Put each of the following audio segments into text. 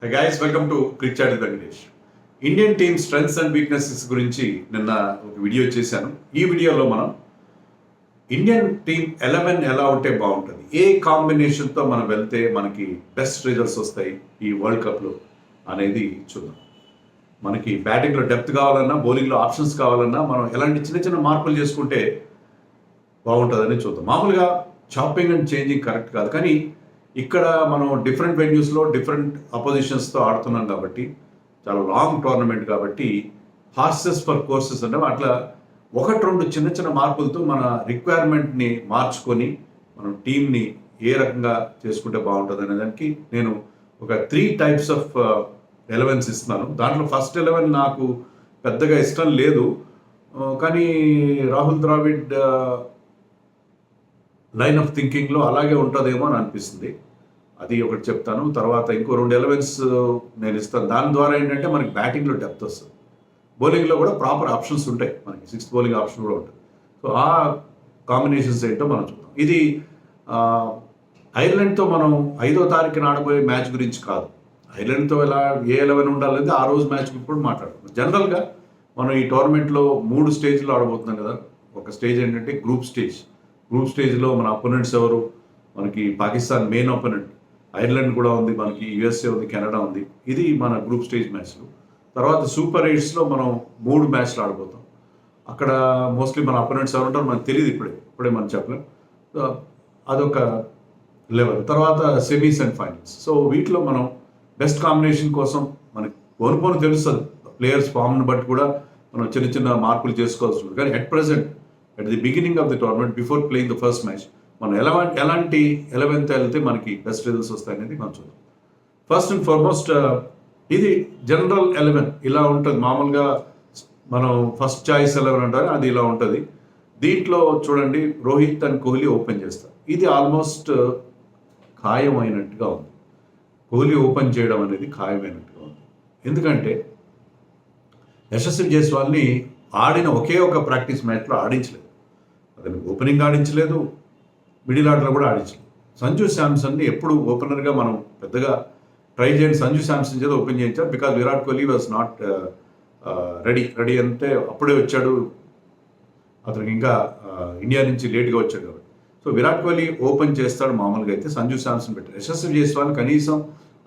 Hey guys, welcome to Cricket Chat with Venkatesh. Indian team strengths and weaknesses గురించి నిన్న ఒక video చేశాను. ఈ వీడియోలో మనం ఇండియన్ టీమ్ 11 ఎలా ఉంటే బాగుంటుంది, ఏ కాంబినేషన్తో మనం వెళ్తే మనకి బెస్ట్ రిజల్ట్స్ వస్తాయి ఈ వరల్డ్ కప్లో అనేది చూద్దాం. మనకి బ్యాటింగ్లో డెప్త్ కావాలన్నా, బౌలింగ్లో ఆప్షన్స్ కావాలన్నా మనం ఎలాంటి చిన్న చిన్న మార్పులు చేసుకుంటే బాగుంటుందని చూద్దాం. మామూలుగా చాపింగ్ అండ్ చేంజింగ్ కరెక్ట్ కాదు, కానీ ఇక్కడ మనం డిఫరెంట్ వెన్యూస్లో డిఫరెంట్ అపోజిషన్స్తో ఆడుతున్నాం కాబట్టి, చాలా లాంగ్ టోర్నమెంట్ కాబట్టి హార్సెస్ ఫర్ కోర్సెస్ అంటే అట్లా ఒకటి రెండు చిన్న చిన్న మార్పులతో మన రిక్వైర్మెంట్ని మార్చుకొని మనం టీంని ఏ రకంగా చేసుకుంటే బాగుంటుంది అనే దానికి నేను ఒక 3 types ఆఫ్ 11s ఇస్తున్నాను. దాంట్లో ఫస్ట్ 11 నాకు పెద్దగా ఇష్టం లేదు, కానీ రాహుల్ ద్రావిడ్ లైన్ ఆఫ్ థింకింగ్లో అలాగే ఉంటుందేమో అని అనిపిస్తుంది. అది ఒకటి చెప్తాను. తర్వాత ఇంకో 2 11s నేను ఇస్తాను. దాని ద్వారా ఏంటంటే మనకి బ్యాటింగ్లో డెప్త్ వస్తుంది, బౌలింగ్లో కూడా ప్రాపర్ ఆప్షన్స్ ఉంటాయి, మనకి 6th బౌలింగ్ ఆప్షన్ కూడా ఉంటుంది. సో ఆ కాంబినేషన్స్ ఏంటో మనం చూద్దాం. ఇది ఐర్లాండ్తో మనం 5వ తారీఖున ఆడబోయే మ్యాచ్ గురించి కాదు. ఐర్లాండ్తో ఎలా ఏ 11 ఉండాలంటే ఆ రోజు మ్యాచ్ ఇప్పుడు మాట్లాడుతున్నాం. జనరల్గా మనం ఈ టోర్నమెంట్లో 3 స్టేజ్లో ఆడబోతున్నాం కదా. ఒక స్టేజ్ ఏంటంటే గ్రూప్ స్టేజ్లో మన అపోనెంట్స్ ఎవరు, మనకి పాకిస్తాన్ మెయిన్ అపోనెంట్, ఐర్లాండ్ కూడా ఉంది, మనకి యుఎస్ఏ ఉంది, కెనడా ఉంది. ఇది మన గ్రూప్ స్టేజ్ మ్యాచ్లు. తర్వాత సూపర్ 8స్లో మనం 3 మ్యాచ్లు ఆడబోతాం. అక్కడ మోస్ట్లీ మన అపోనెంట్స్ ఎవరు ఉంటారో మనకు తెలియదు, ఇప్పుడే మనం చెప్పలేం. అదొక లెవెల్. తర్వాత సెమీస్ అండ్ ఫైనల్స్. సో వీటిలో మనం బెస్ట్ కాంబినేషన్ కోసం మనకి పోను తెలుస్తుంది, ప్లేయర్స్ ఫామ్ని బట్టి కూడా మనం చిన్న చిన్న మార్పులు చేసుకోవాల్సి ఉంటుంది. కానీ at present at the beginning of the tournament before playing the first match మనం ఎలాంటి 11th వెళ్తే మనకి బెస్ట్ రిజల్ట్స్ వస్తాయనేది మనం చూద్దాం. ఫస్ట్ అండ్ ఫార్మోస్ట్ ఇది జనరల్ 11 ఇలా ఉంటుంది. మామూలుగా మనం ఫస్ట్ చాయిస్ 11 అంటారు, అది ఇలా ఉంటుంది. దీంట్లో చూడండి, రోహిత్ అండ్ కోహ్లీ ఓపెన్ చేస్తారు. ఇది ఆల్మోస్ట్ ఖాయమైనట్టుగా ఉంది. కోహ్లీ ఓపెన్ చేయడం అనేది ఖాయమైనట్టుగా ఉంది. ఎందుకంటే యశస్వి జైస్వాల్ని ఆడిన ఒకే ఒక ప్రాక్టీస్ మ్యాచ్లో ఆడించలేదు, అతను ఓపెనింగ్ ఆడించలేదు, మిడిల్ ఆర్డర్ కూడా ఆడించలేదు. సంజు శాంసన్ని ఎప్పుడు ఓపెనర్గా మనం పెద్దగా ట్రై చేయండి, సంజు శాంసన్ చేత ఓపెన్ చేయించారు. Because Virat Kohli was not ready అంటే అప్పుడే వచ్చాడు, అతనికి ఇంకా ఇండియా నుంచి లేట్గా వచ్చాడు కాబట్టి. సో విరాట్ కోహ్లీ ఓపెన్ చేస్తాడు మామూలుగా అయితే, సంజు శాంసన్ పెట్టారు. యశస్వి జైస్వాల్ కనీసం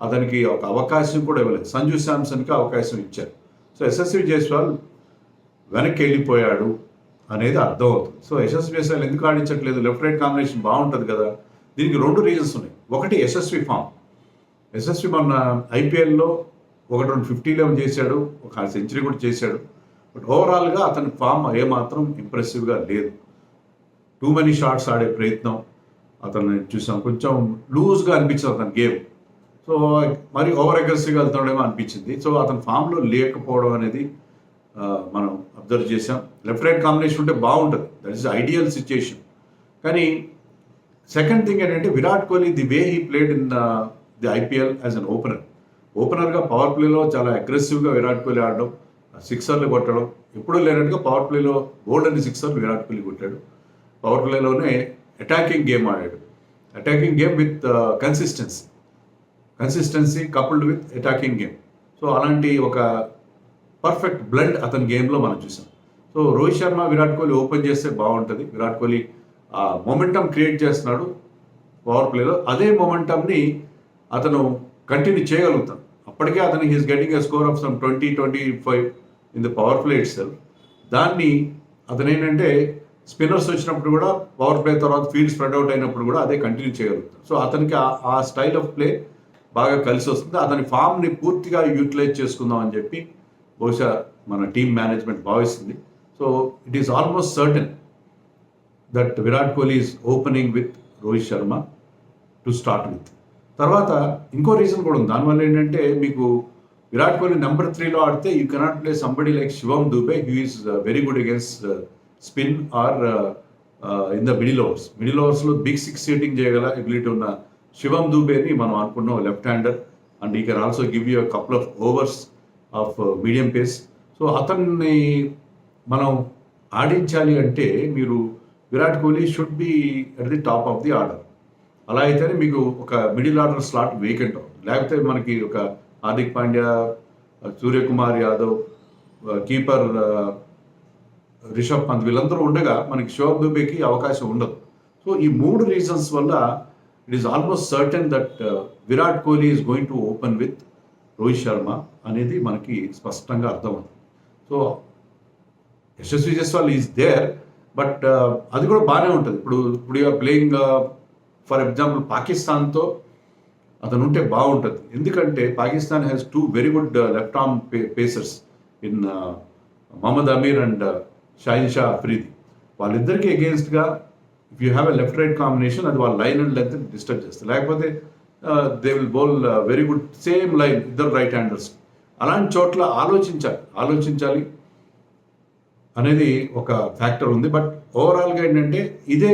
అతనికి ఒక అవకాశం కూడా ఇవ్వలేదు, సంజు శాంసన్కి అవకాశం ఇచ్చారు. సో యశస్వి జైస్వాల్ వెనక్కి వెళ్ళిపోయాడు అనేది అర్థం అవుతుంది. సో యశస్వి జైస్వాల్ ఎందుకు ఆడించట్లేదు, లెఫ్ట్ రైట్ కాంబినేషన్ బాగుంటుంది కదా. దీనికి 2 రీజన్స్ ఉన్నాయి. ఒకటి యశస్వి ఫామ్. యశస్వి మొన్న ఐపీఎల్లో 50 చేశాడు, ఒక సెంచరీ కూడా చేశాడు. బట్ ఓవరాల్గా అతని ఫామ్ ఏమాత్రం ఇంప్రెసివ్గా లేదు. టూ మెనీ షాట్స్ ఆడే ప్రయత్నం అతను చూసాం, కొంచెం లూజ్గా అనిపించింది అతని గేమ్. సో మరి ఓవర్ అగ్రెసివ్గా వెళ్తాడేమో అనిపించింది. సో అతని ఫామ్లో లేకపోవడం అనేది మనం అబ్జర్వ్ చేసాం. లెఫ్ట్ రైట్ కాంబినేషన్ ఉంటే బాగుంటుంది, దట్ ఈస్ ఐడియల్ సిచ్యుయేషన్. కానీ సెకండ్ థింగ్ ఏంటంటే Virat Kohli the way he played in the IPL as an ఓపెనర్గా పవర్ ప్లేలో చాలా అగ్రెసివ్గా విరాట్ కోహ్లీ ఆడడం, 6ర్లు కొట్టడం, ఎప్పుడూ లేనట్టుగా పవర్ ప్లేలో బోల్డ్ అని 6ర్లు విరాట్ కోహ్లీ కొట్టాడు. పవర్ ప్లేలోనే అటాకింగ్ గేమ్ ఆడాడు, attacking game with consistency coupled with attacking game. So అలాంటి ఒక పర్ఫెక్ట్ బ్లెండ్ అతని గేమ్లో మనం చూసాం. సో రోహిత్ శర్మ విరాట్ కోహ్లీ ఓపెన్ చేస్తే బాగుంటుంది. విరాట్ కోహ్లీ మొమెంటం క్రియేట్ చేస్తున్నాడు పవర్ ప్లేలో, అదే మొమెంటంని అతను కంటిన్యూ చేయగలుగుతాడు. అప్పటికే అతను he's getting a score of some 20-25 in the power play it self. దాన్ని అతను ఏంటంటే స్పిన్నర్స్ వచ్చినప్పుడు కూడా, పవర్ ప్లే తర్వాత ఫీల్డ్ స్ప్రెడ్ అవుట్ అయినప్పుడు కూడా అదే కంటిన్యూ చేయగలుగుతాడు. సో అతనికి ఆ స్టైల్ ఆఫ్ ప్లే బాగా కలిసి వస్తుంది. అతని ఫామ్ని పూర్తిగా యూటిలైజ్ చేసుకుందాం అని చెప్పి బహుశా మన టీమ్ మేనేజ్మెంట్ భావిస్తుంది. So it is almost certain that Virat Kohli is opening with Rohit Sharma to start with. తర్వాత ఇంకో రీజన్ కూడా ఉంది. దానివల్ల ఏంటంటే మీకు విరాట్ కోహ్లీ నెంబర్ 3లో ఆడితే you cannot play somebody like Shivam Dube, who is very good against spin or in the middle ఓవర్స్లో బిగ్ 6 షీటింగ్ చేయగల ఎబిలిటీ ఉన్న శివం దూబేని మనం అనుకున్నాం left hander, and he can also give you couple of overs of medium pace. So అతన్ని మనం ఆడించాలి అంటే మీరు Virat Kohli should be at the top of the order. అలా అయితేనే మీకు ఒక మిడిల్ ఆర్డర్ స్లాట్ వేకెంట్ అవుతుంది. లేకపోతే మనకి ఒక హార్దిక్ పాండ్యా, సూర్యకుమార్ యాదవ్, కీపర్ రిషబ్ పంత్ వీళ్ళందరూ ఉండగా మనకి శివమ్ దుబేకి అవకాశం ఉండదు. సో ఈ 3 రీజన్స్ వల్ల it is almost certain that Virat Kohli is going to open with Rohit Sharma అనేది మనకి స్పష్టంగా అర్థమవుతుంది. So Yashasvi Jaiswal is there, but అది కూడా బాగానే ఉంటుంది. ఇప్పుడు యూఆర్ ప్లేయింగ్ ఫర్ ఎగ్జాంపుల్ పాకిస్తాన్తో అతను ఉంటే బాగుంటుంది. ఎందుకంటే Pakistan has 2 very good left arm pacers in Mohammad Amir and Shaheen Shah Afridi. వాళ్ళిద్దరికీ అగేన్స్ట్గా if you have a left right combination అది వాళ్ళ లైన్ అండ్ లెంత్ డిస్టర్బ్ చేస్తుంది. లేకపోతే they will bowl very good same line, ఇద్దరు రైట్ హ్యాండర్స్. అలాంటి చోట్ల ఆలోచించాలి అనేది ఒక ఫ్యాక్టర్ ఉంది. బట్ ఓవరాల్గా ఏంటంటే ఇదే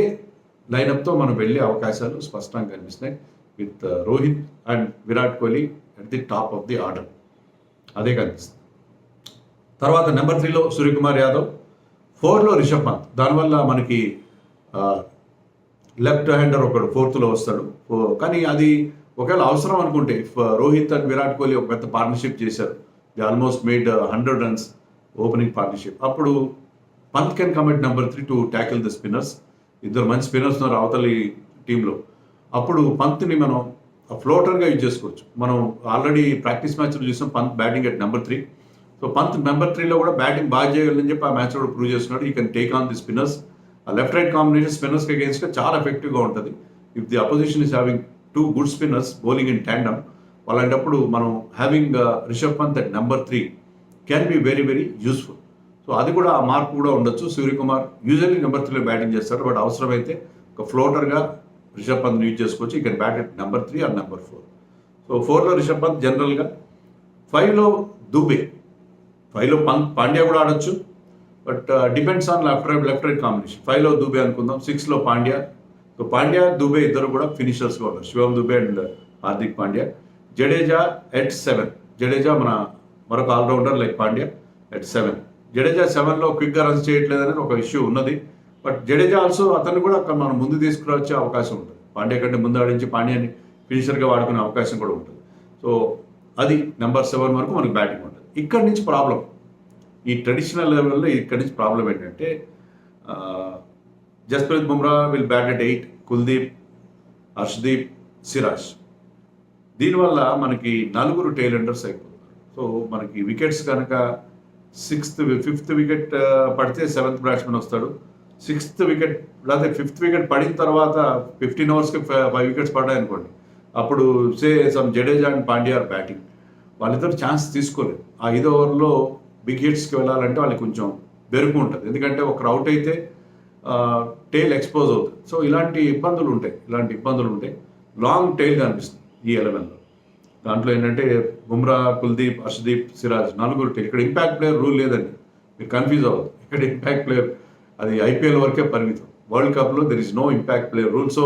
లైనప్తో మనం వెళ్ళే అవకాశాలు స్పష్టంగా కనిపిస్తున్నాయి with Rohit and Virat Kohli at the top of the order. అదే కనిపిస్తుంది. తర్వాత నెంబర్ 3లో సూర్యకుమార్ యాదవ్, 4లో రిషబ్ పంత్. దానివల్ల మనకి లెఫ్ట్ హ్యాండర్ ఒకడు 4th వస్తాడు. కానీ అది ఒకవేళ అవసరం అనుకుంటే ఇఫ్ రోహిత్ అండ్ విరాట్ కోహ్లీ ఒక పెద్ద పార్ట్నర్షిప్ చేశారు, the almost made 100 runs opening partnership, అప్పుడు Pant can come at number 3 to tackle the spinners. ఇద్దరు మంచి స్పిన్నర్స్ ఉన్నారు అవతలి టీంలో. అప్పుడు పంత్ని మనం ఫ్లోటర్గా యూజ్ చేసుకోవచ్చు. మనం ఆల్రెడీ ప్రాక్టీస్ మ్యాచ్లో చూసాం Pant batting at number 3. So Pant number 3లో కూడా బ్యాటింగ్ బాగా చేయగలని చెప్పి ఆ మ్యాచ్లో కూడా ప్రూవ్ చేస్తున్నాడు. He can take on the spinners. ఆ లెఫ్ట్ రైట్ కాంబినేషన్ స్పిన్నర్స్కి అగేన్స్ట్గా చాలా ఎఫెక్టివ్గా ఉంటుంది. If the opposition is having 2 good spinners bowling in tandem, అలాంటప్పుడు మనం having Rishabh Pant at number 3 can be very very useful. So అది కూడా ఆ మార్పు కూడా ఉండొచ్చు. సూర్యకుమార్ యూజువల్లీ నెంబర్ 3లో బ్యాటింగ్ చేస్తాడు, బట్ అవసరమైతే ఒక ఫ్లోటర్గా రిషబ్ పంత్ యూజ్ చేసుకోవచ్చు. He can bat at number 3 are number 4. So 4లో రిషబ్ పంత్ జనరల్గా. 5లో దుబే. 5లో పాండ్యా కూడా ఆడొచ్చు, but depends on left right combination. 5లో దుబే అనుకుందాం, 6లో పాండ్యా. సో పాండ్యా దుబే ఇద్దరు కూడా ఫినిషర్స్గా ఉన్నారు, శివమ్ దుబే అండ్ హార్దిక్ పాండ్యా. జడేజా ఎట్ 7. జడేజా మరొక all rounder like Pandya at 7. Jadeja 7లో క్విక్గా రన్స్ చేయట్లేదు అనేది ఒక ఇష్యూ ఉన్నది. బట్ జడేజా ఆల్సో అతన్ని కూడా మనం ముందు తీసుకురావచ్చే అవకాశం ఉంటుంది. పాండ్యా కంటే ముందు ఆడించి పాండ్యాని ఫినిషర్గా వాడుకునే అవకాశం కూడా ఉంటుంది. సో అది నెంబర్ 7 వరకు మనకి బ్యాటింగ్ ఉంటుంది. ఇక్కడి నుంచి ప్రాబ్లం, ఈ ట్రెడిషనల్ లెవెల్లో ఇక్కడి నుంచి ప్రాబ్లం ఏంటంటే Jasprit Bumrah will bat at 8, Kuldeep, Harshdeep, Siraj. దీనివల్ల మనకి 4 టెయిల్ ఎండర్స్ అయిపోతున్నారు. సో మనకి వికెట్స్ కనుక 5th వికెట్ పడితే 7th బ్యాట్స్మెన్ వస్తాడు. 6th వికెట్ లేదా 5th వికెట్ పడిన తర్వాత 15 ఓవర్స్కి 5 వికెట్స్ పడ్డాయి అనుకోండి, అప్పుడు Jadeja and Pandya are batting. వాళ్ళిద్దరు ఛాన్స్ తీసుకోలేదు. ఆ 5 ఓవర్లో బిగ్ హిట్స్కి వెళ్ళాలంటే వాళ్ళకి కొంచెం బెరుకు ఉంటుంది. ఎందుకంటే ఒకరు అవుట్ అయితే టెయిల్ ఎక్స్పోజ్ అవుతుంది. సో ఇలాంటి ఇబ్బందులు ఉంటాయి. లాంగ్ టెయిల్ కనిపిస్తుంది ఈ 11లో. దాంట్లో ఏంటంటే బుమ్రా, కుల్దీప్, హర్షదీప్, సిరాజ్ 4 టెయిల్. ఇక్కడ ఇంపాక్ట్ ప్లేయర్ రూల్ లేదండి, మీరు కన్ఫ్యూజ్ అవ్వదు. ఇక్కడ ఇంపాక్ట్ ప్లేయర్ అది ఐపీఎల్ వరకే పరిమితం. వరల్డ్ కప్లో there is no impact player rule. So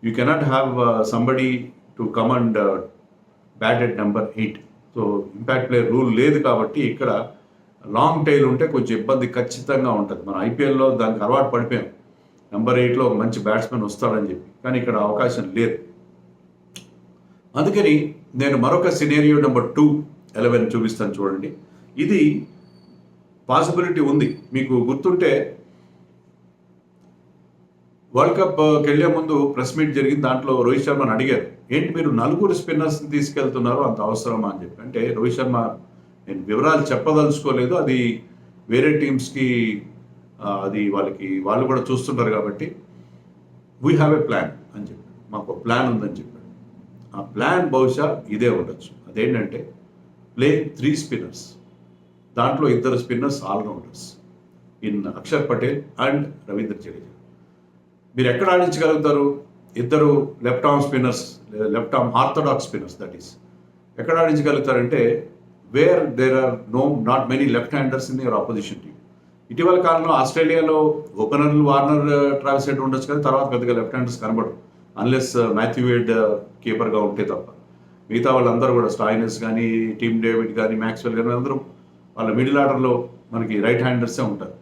you cannot have somebody to come and bat at number 8. So impact player rule లేదు కాబట్టి ఇక్కడ లాంగ్ టైల్ ఉంటే కొంచెం ఇబ్బంది ఖచ్చితంగా ఉంటుంది. మన ఐపీఎల్లో దానికి అలవాటు పడిపోయాం, నెంబర్ 8లో ఒక మంచి బ్యాట్స్మెన్ వస్తాడని చెప్పి. కానీ ఇక్కడ అవకాశం లేదు. అందుకని నేను మరొక సినేరియో నెంబర్ 2, 11 చూపిస్తాను చూడండి. ఇది పాసిబిలిటీ ఉంది. మీకు గుర్తుంటే వరల్డ్ కప్కి వెళ్ళే ముందు ప్రెస్ మీట్ జరిగింది. దాంట్లో రోహిత్ శర్మని అడిగారు, ఏంటి మీరు 4 స్పిన్నర్స్ని తీసుకెళ్తున్నారు, అంత అవసరమా అని చెప్పి. అంటే రోహిత్ శర్మ, నేను వివరాలు చెప్పదలుచుకోలేదు, అది వేరే టీమ్స్కి అది వాళ్ళు కూడా చూస్తుంటారు కాబట్టి వీ హ్యావ్ ఏ ప్లాన్ అని చెప్పి, మాకు ఒక ప్లాన్ ఉందని చెప్పాడు. ఆ ప్లాన్ బహుశా ఇదే ఉండొచ్చు. అదేంటంటే ప్లే 3 స్పిన్నర్స్, దాంట్లో 2 spinners all rounders in Akshar Patel and Ravindra Jadeja. మీరు ఎక్కడ ఆడించగలుగుతారు? 2 left arm spinners, left arm orthodox spinners, that is ఎక్కడ ఆడించగలుగుతారంటే where there are not many left handers in your opposition team. ఇటీవల కాలంలో ఆస్ట్రేలియాలో ఓపెనర్లు వార్నర్, ట్రావిస్ హెడ్ ఉండొచ్చు, కానీ తర్వాత పెద్దగా లెఫ్ట్ హ్యాండర్స్ కనబడరు అన్లెస్ మాథ్యూ వేడ్ కీపర్గా ఉంటే తప్ప. మిగతా వాళ్ళందరూ కూడా స్టాయినస్ కానీ, టీమ్ డేవిడ్ కానీ, మ్యాక్స్వెల్ కానీ అందరూ వాళ్ళ మిడిల్ ఆర్డర్లో మనకి రైట్ హ్యాండర్సే ఉంటారు.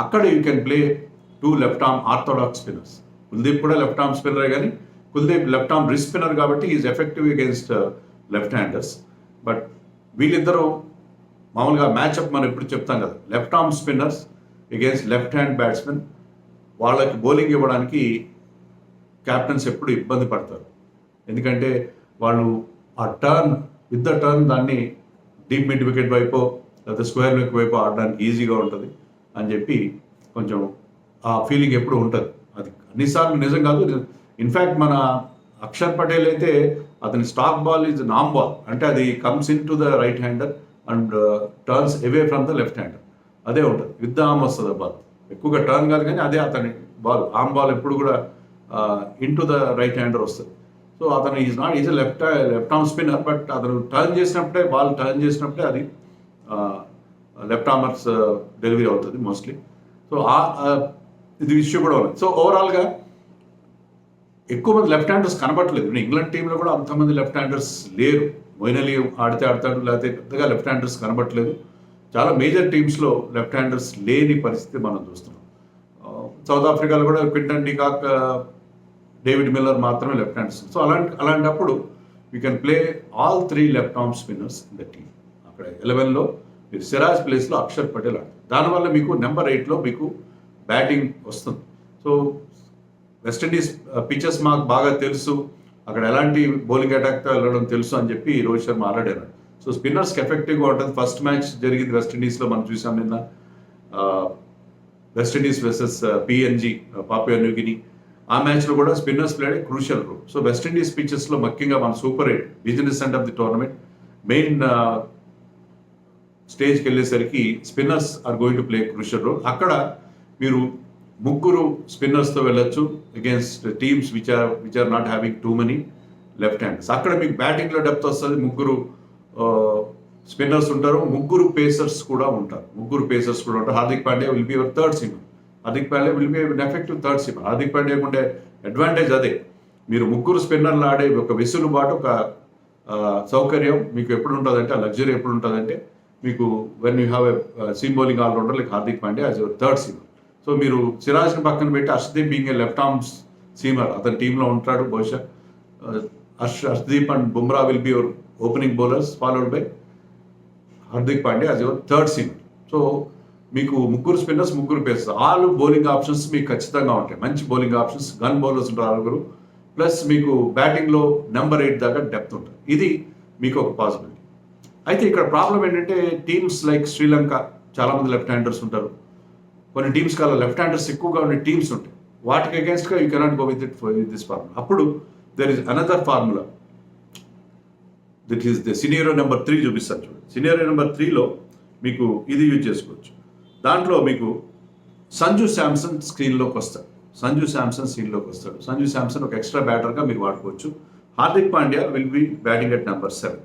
అక్కడ you can play 2 left arm orthodox spinners. Kuldeep కూడా లెఫ్ట్ ఆర్మ్ స్పిన్నరే, కానీ Kuldeep left arm wrist spinner కాబట్టి is effective against left handers. But వీళ్ళిద్దరూ మామూలుగా మ్యాచ్అప్ మనం ఎప్పుడు చెప్తాం కదా, left arm spinners against left hand batsmen, వాళ్ళకి బౌలింగ్ ఇవ్వడానికి క్యాప్టెన్స్ ఎప్పుడు ఇబ్బంది పడతారు. ఎందుకంటే వాళ్ళు ఆ టర్న్ విత్ ద టర్న్ దాన్ని డీప్ మిడ్ వికెట్ వైపు లేకపోతే స్క్వేర్ లెగ్ వైపు ఆడడానికి ఈజీగా ఉంటుంది అని చెప్పి కొంచెం ఆ ఫీలింగ్ ఎప్పుడు ఉంటుంది. అది అన్నిసార్లు నిజం కాదు. ఇన్ఫ్యాక్ట్ మన అక్షర్ పటేల్ అయితే అతని స్టాక్ బాల్ ఈజ్ నామ్ బాల్, అంటే అది comes into the right hander and turns away from the left hander. అదే ఉంటుంది, విత్ ద ఆర్మ్ వస్తుంది బాల్. ఎక్కువగా టర్న్ కాదు కానీ అదే అతని బాల్, ఆర్మ్ బాల్ ఎప్పుడు కూడా into the right hander వస్తుంది. సో అతను is left arm spinner, but అతను టర్న్ చేసినప్పుడే బాల్ టర్న్ చేసినప్పుడే అది లెఫ్ట్ ఆర్మర్స్ డెలివరీ అవుతుంది మోస్ట్లీ. సో ఇది ఇష్యూ కూడా ఉంది. సో ఓవరాల్గా ఎక్కువ మంది లెఫ్ట్ హ్యాండర్స్ కనబట్టలేదు. ఇంగ్లాండ్ టీంలో కూడా అంతమంది లెఫ్ట్ హ్యాండర్స్ లేరు. మొయిన్ అలీ ఆడితే ఆడతాడు, లేకపోతే పెద్దగా లెఫ్ట్ హ్యాండర్స్ కనబట్టలేదు. చాలా మేజర్ టీమ్స్లో లెఫ్ట్ హ్యాండర్స్ లేని పరిస్థితి మనం చూస్తున్నాం. సౌత్ ఆఫ్రికాలో కూడా క్వింటన్ డికాక్, డేవిడ్ మిల్లర్ మాత్రమే లెఫ్ట్ హ్యాండర్స్. సో అలాంటప్పుడు you can play all 3 left arm spinners in the team. అక్కడ 11లో మీరు సిరాజ్ ప్లేస్లో అక్షర్ పటేల్ ఆడతారు. దానివల్ల మీకు నెంబర్ 8లో మీకు బ్యాటింగ్ వస్తుంది. సో వెస్టిండీస్ పిచెస్ మాకు బాగా తెలుసు, అక్కడ ఎలాంటి బౌలింగ్ అటాక్తో వెళ్ళడం తెలుసు అని చెప్పి రోహిత్ శర్మ ఆడాడు. సో స్పిన్నర్స్కి ఎఫెక్టివ్గా ఉంటుంది. ఫస్ట్ మ్యాచ్ జరిగింది వెస్టిండీస్లో, మనం చూసాం నిన్న West Indies versus PNG, Papua New Guinea. ఆ మ్యాచ్లో కూడా spinners played crucial role. So West Indies పిచెస్లో ముఖ్యంగా మన super 8 business centre of the tournament main స్టేజ్కి వెళ్ళేసరికి spinners are going to play crucial role. అక్కడ మీరు 3 స్పిన్నర్స్తో వెళ్ళొచ్చు against teams which are not having too many left hands. అక్కడ మీకు బ్యాటింగ్లో డెప్త్ వస్తుంది. 3 స్పిన్నర్స్ ఉంటారు, 3 పేసర్స్ కూడా ఉంటారు. Hardik Pandya will be your third seamer. Hardik Pandya will be an effective third seamer. Hardik Pandya ఉండే అడ్వాంటేజ్ అదే. మీరు 3 స్పిన్నర్లు ఆడే ఒక వెసులుబాటు, ఒక సౌకర్యం మీకు ఎప్పుడు ఉంటుందంటే, ఆ లగ్జరీ ఎప్పుడు ఉంటుందంటే మీకు when you have a seam bowling all rounder like Hardik Pandya as your third seamer. So మీరు సిరాజ్ని పక్కన పెట్టి Harshdeep being a left arm seamer అతని టీంలో ఉంటాడు బహుశా. Harshdeep and Bumrah will be your opening bowlers, followed by Hardik Pandya as your third seamer. So మీకు 3 spinners, 3 pacers, all bowling options మీకు ఖచ్చితంగా ఉంటాయి. మంచి బౌలింగ్ ఆప్షన్స్, గన్ బౌలర్స్ ఉంటారు 6. ప్లస్ మీకు బ్యాటింగ్లో నెంబర్ 8 దాకా డెప్త్ ఉంటుంది. ఇది మీకు ఒక పాసిబిలిటీ. అయితే ఇక్కడ ప్రాబ్లం ఏంటంటే టీమ్స్ లైక్ శ్రీలంక చాలామంది లెఫ్ట్ హ్యాండర్స్ ఉంటారు. కొన్ని టీమ్స్ కల్లా లెఫ్ట్ హ్యాండర్స్ ఎక్కువగా ఉండే టీమ్స్ ఉంటాయి. వాటికి అగేన్స్ట్గా you cannot go with this formula. అప్పుడు there is another formula, that is the scenario number 3 చూపిస్తాను చూడండి. సినియరో నెంబర్ 3లో మీకు ఇది యూజ్ చేసుకోవచ్చు. దాంట్లో మీకు సంజు శాంసన్ స్క్రీన్లోకి వస్తాడు. సంజు శాంసన్ ఒక ఎక్స్ట్రా బ్యాటర్గా మీరు వాడుకోవచ్చు. Hardik Pandya will be batting at number 7.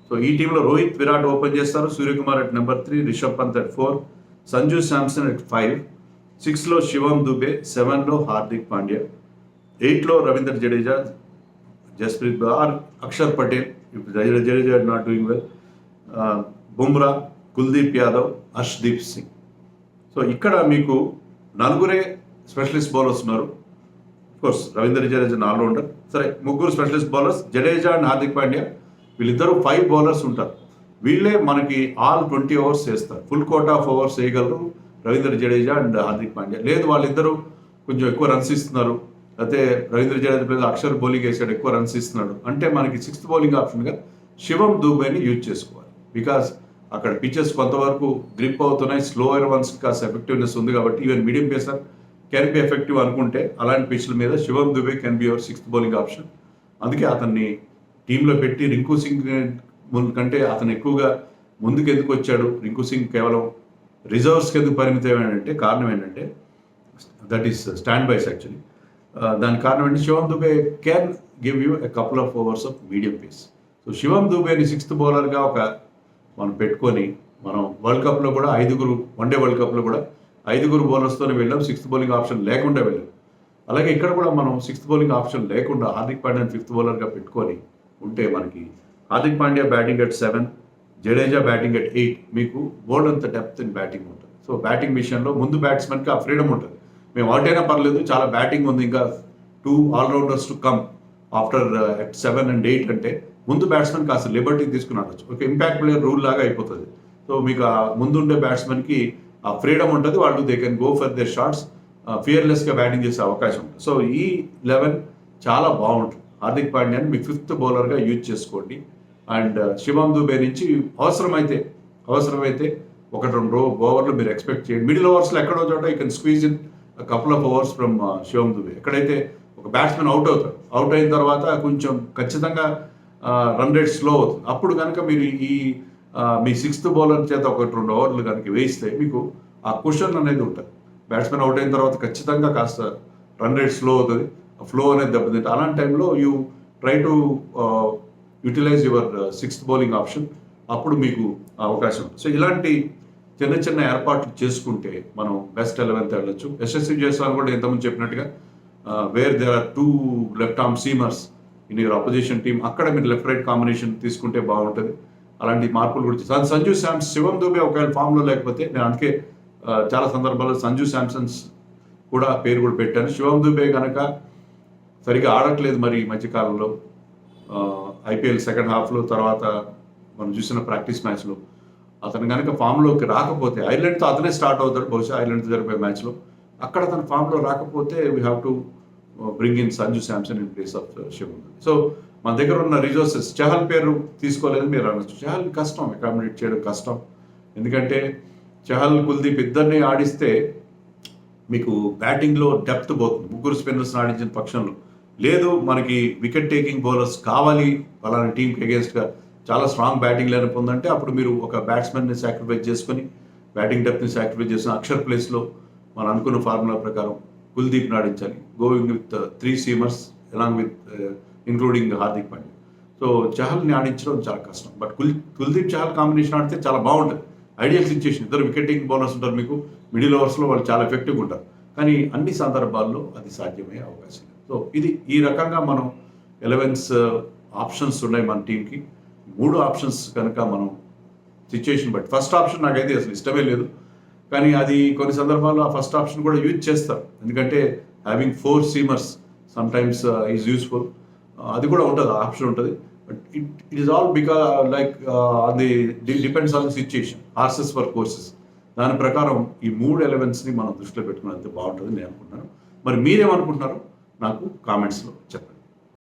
So ఈ టీంలో రోహిత్, విరాట్ ఓపెన్ చేస్తారు. Suryakumar at number 3, Rishabh Pant at 4, Sanju Samson at 5, 6లో శివం దుబే, 7లో హార్దిక్ పాండ్యా, 8లో Ravindra Jadeja, Jasprit Bumrah, Akshar Patel, Jadeja not doing well, Bumrah, Kuldeep Yadav, Harshdeep Singh. So ఇక్కడ మీకు 4 స్పెషలిస్ట్ బౌలర్స్ ఉన్నారు. కోర్స్ రవీంద్ర జడేజా ఆల్రౌండర్, సరే 3 specialist bowlers, Jadeja and Hardik Pandya వీళ్ళిద్దరూ 5 బౌలర్స్ ఉంటారు. వీళ్ళే మనకి ఆల్ 20 ఓవర్స్ చేస్తారు. ఫుల్ కోటా ఆఫ్ ఓవర్స్ చేయగలరు రవీంద్ర జడేజా అండ్ హార్దిక్ పాండ్యా. లేదు వాళ్ళిద్దరూ కొంచెం ఎక్కువ రన్స్ ఇస్తున్నారు, అయితే రవీంద్ర జడేజా ప్లేస్ అక్షర్ బౌలింగ్ వేసాడు, ఎక్కువ రన్స్ ఇస్తున్నాడు అంటే మనకి 6th బౌలింగ్ ఆప్షన్గా శివం దూబేని యూజ్ చేసుకోవాలి. బికాస్ అక్కడ పిచెస్ కొంతవరకు గ్రిప్ అవుతున్నాయి, స్లోయర్ వన్స్ కాస్త ఎఫెక్టివ్నెస్ ఉంది కాబట్టి even medium pacer can be effective అనుకుంటే అలాంటి పిచ్ల మీద శివం Dubey can be your 6th bowling option. అందుకే అతన్ని టీంలో పెట్టి రింకు సింగ్ కంటే అతను ఎక్కువగా ముందుకు ఎందుకు వచ్చాడు, రింకు సింగ్ కేవలం రిజర్వ్స్కి ఎందుకు పరిమితం ఏంటంటే కారణం ఏంటంటే that is standbys actually. దానికి కారణం ఏంటంటే Shivam Dube can give you a couple of overs of medium pace. So Shivam దుబేని 6th బౌలర్గా మనం పెట్టుకొని మనం వరల్డ్ కప్లో కూడా 5 వన్డే వరల్డ్ కప్లో కూడా 5 బౌలర్స్తోనే వెళ్ళాం, 6th బౌలింగ్ ఆప్షన్ లేకుండా వెళ్ళాం. అలాగే ఇక్కడ కూడా మనం 6th బౌలింగ్ ఆప్షన్ లేకుండా హార్దిక్ పాండ్యాని 5th బౌలర్గా పెట్టుకొని ఉంటే మనకి Hardik Pandya batting at 7, Jadeja batting at 8, మీకు బోర్డ్ అంత డెప్త్ ఇన్ బ్యాటింగ్ ఉంటుంది. సో బ్యాటింగ్ విషయంలో ముందు బ్యాట్స్మెన్కి ఆ ఫ్రీడమ్ ఉంటుంది. మేము అవుట్ అయినా పర్లేదు, చాలా బ్యాటింగ్ ఉంది, ఇంకా 2 all rounders to come after at 7 and 8 అంటే ముందు బ్యాట్స్మెన్ కాస్త లిబర్టీ తీసుకుని ఆడొచ్చు. ఒక ఇంపాక్ట్ ప్లేయర్ రూల్ లాగా అయిపోతుంది. సో మీకు ఆ ముందుండే బ్యాట్స్మెన్కి ఆ ఫ్రీడమ్ ఉంటుంది, వాళ్ళు they can go for their shots, ఫియర్లెస్గా బ్యాటింగ్ చేసే అవకాశం ఉంటుంది. సో ఈ 11 చాలా బాగుంటుంది. హార్దిక్ పాండ్యాని మీ 5th బౌలర్గా యూజ్ చేసుకోండి. అండ్ శివం దుబే నుంచి అవసరమైతే 1-2 ఓవర్లు మీరు ఎక్స్పెక్ట్ చేయండి. మిడిల్ ఓవర్స్లో ఎక్కడో చోట you can squeeze in couple of overs from Shivam Dube. ఎక్కడైతే ఒక బ్యాట్స్మెన్ అవుట్ అవుతాడు, అవుట్ అయిన తర్వాత కొంచెం ఖచ్చితంగా రన్ రేట్ స్లో అవుతుంది. అప్పుడు కనుక మీరు మీ 6th బౌలర్ చేత 1-2 ఓవర్లు కనుక వేయిస్తే మీకు ఆ కుషన్ అనేది ఉంటుంది. బ్యాట్స్మెన్ అవుట్ అయిన తర్వాత ఖచ్చితంగా కాస్త రన్ రేట్ స్లో అవుతుంది, ఫ్లో అనేది దెబ్బతింటే. అలాంటి టైంలో you try to utilise your 6th bowling option. అప్పుడు మీకు అవకాశం. సో ఇలాంటి చిన్న చిన్న ఏర్పాట్లు చేసుకుంటే మనం బెస్ట్ 11th వెళ్ళొచ్చు. యశస్వి జైస్వాల్ కూడా ఇంతకుముందు చెప్పినట్టుగా where there are 2 left arm seamers in your opposition team, అక్కడ మీరు లెఫ్ట్ రైట్ కాంబినేషన్ తీసుకుంటే బాగుంటుంది. అలాంటి మార్పులు కూడా సంజు శాంసన్, శివం దుబే ఒకవేళ ఫామ్లో లేకపోతే నేను అందుకే చాలా సందర్భాల్లో సంజు శాంసన్స్ కూడా పేరు కూడా పెట్టాను. శివం దుబే కనుక సరిగా ఆడట్లేదు మరి ఈ మధ్యకాలంలో, ఐపీఎల్ సెకండ్ హాఫ్లో తర్వాత మనం చూసిన ప్రాక్టీస్ మ్యాచ్లో అతను కనుక ఫామ్లోకి రాకపోతే, ఐర్లాండ్తో అతనే స్టార్ట్ అవుతాడు బహుశా ఐర్లాండ్తో జరిపే మ్యాచ్లో, అక్కడ అతను ఫామ్లో రాకపోతే we have to bring in Sanju Samson in place of Shivam. So మన దగ్గర ఉన్న రిసోర్సెస్, చహల్ పేరు తీసుకోలేదు మీరు అనొచ్చు. చహల్ కష్టం, అకామిడేట్ చేయడం కష్టం. ఎందుకంటే చహల్, కుల్దీప్ ఇద్దరిని ఆడిస్తే మీకు బ్యాటింగ్లో డెప్త్ పోతుంది. 3 స్పిన్నర్స్ ఆడించిన పక్షంలో లేదు, మనకి వికెట్ టేకింగ్ బౌలర్స్ కావాలి అలాంటి టీంకి అగేన్స్ట్గా, చాలా స్ట్రాంగ్ బ్యాటింగ్ లైనప్ ఉందంటే అప్పుడు మీరు ఒక బ్యాట్స్మెన్ని సాక్రిఫైస్ చేసుకొని బ్యాటింగ్ డెప్త్ని సాక్రిఫైస్ చేసిన అక్షర్ ప్లేస్లో మనం అనుకున్న ఫార్ములా ప్రకారం కుల్దీప్ని ఆడించాలి, going with 3 seamers along with including Hardik Pandya. So చహల్ని ఆడించడం చాలా కష్టం. బట్ కుల్దీప్ చహల్ కాంబినేషన్ ఆడితే చాలా బాగుంటుంది. ఐడియల్ సిచ్యుయేషన్, ఇద్దరు వికెట్ టేకింగ్ బౌలర్స్ ఉంటారు మీకు, మిడిల్ ఓవర్స్లో వాళ్ళు చాలా ఎఫెక్టివ్గా ఉంటారు. కానీ అన్ని సందర్భాల్లో అది సాధ్యమయ్యే అవకాశం లేదు. సో ఈ రకంగా మనం 11 ఆప్షన్స్ ఉన్నాయి మన టీంకి. 3 ఆప్షన్స్ కనుక మనం సిచ్యుయేషన్ బట్టి, ఫస్ట్ ఆప్షన్ నాకైతే అసలు ఇష్టమే లేదు, కానీ అది కొన్ని సందర్భాల్లో ఆ ఫస్ట్ ఆప్షన్ కూడా యూజ్ చేస్తారు. ఎందుకంటే having 4 seamers some times is useful. అది కూడా ఉంటుంది, ఆప్షన్ ఉంటుంది. But it is all because like అది depends on the situation, horses for courses. దాని ప్రకారం ఈ 3 ఎలిమెంట్స్ని మనం దృష్టిలో పెట్టుకుని వెళ్తే బాగుంటుంది నేను అనుకుంటున్నాను. మరి మీరేమనుకుంటున్నారో నాకు కామెంట్స్లో చెప్పండి.